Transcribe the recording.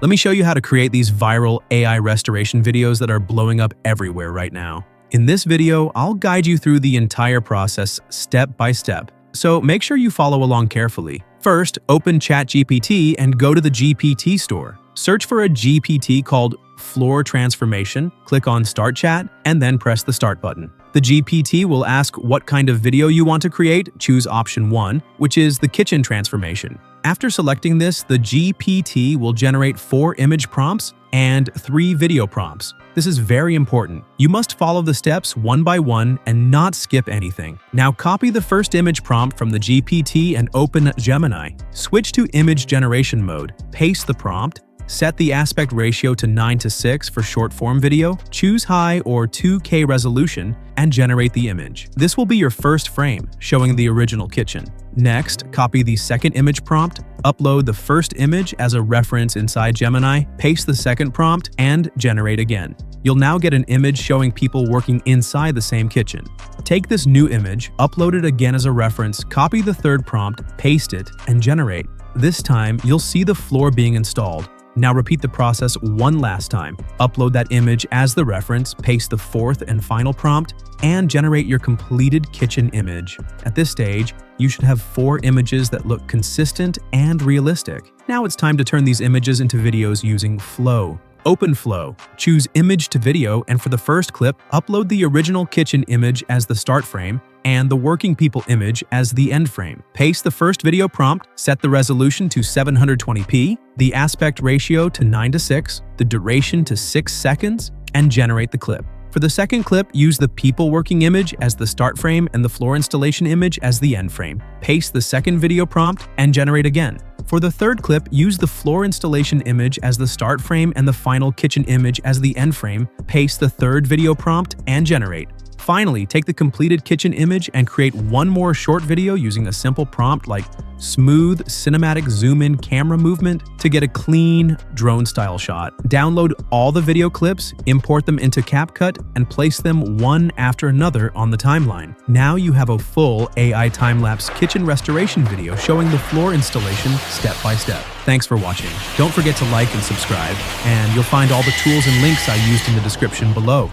Let me show you how to create these viral AI restoration videos that are blowing up everywhere right now. In this video, I'll guide you through the entire process step by step, so make sure you follow along carefully. First, open ChatGPT and go to the GPT store. Search for a GPT called Floor Transformation, click on Start Chat, and then press the Start button. The GPT will ask what kind of video you want to create. Choose option 1, which is the kitchen transformation. After selecting this, the GPT will generate 4 image prompts and 3 video prompts. This is very important. You must follow the steps one by one and not skip anything. Now copy the first image prompt from the GPT and open Gemini. Switch to image generation mode. Paste the prompt. Set the aspect ratio to 9:6 for short-form video, choose high or 2K resolution, and generate the image. This will be your first frame, showing the original kitchen. Next, copy the second image prompt, upload the first image as a reference inside Gemini, paste the second prompt, and generate again. You'll now get an image showing people working inside the same kitchen. Take this new image, upload it again as a reference, copy the third prompt, paste it, and generate. This time, you'll see the floor being installed. Now repeat the process one last time. Upload that image as the reference, paste the fourth and final prompt, and generate your completed kitchen image. At this stage, you should have 4 images that look consistent and realistic. Now it's time to turn these images into videos using Flow. Open Flow, choose Image to Video, and for the first clip, upload the original kitchen image as the start frame and the working people image as the end frame. Paste the first video prompt, set the resolution to 720p, the aspect ratio to 9:6, the duration to 6 seconds, and generate the clip. For the second clip, use the people working image as the start frame and the floor installation image as the end frame. Paste the second video prompt and generate again. For the third clip, use the floor installation image as the start frame and the final kitchen image as the end frame. Paste the third video prompt and generate. Finally, take the completed kitchen image and create one more short video using a simple prompt like smooth cinematic zoom-in camera movement to get a clean drone-style shot. Download all the video clips, import them into CapCut, and place them one after another on the timeline. Now you have a full AI time-lapse kitchen restoration video showing the floor installation step by step. Thanks for watching. Don't forget to like and subscribe, and you'll find all the tools and links I used in the description below.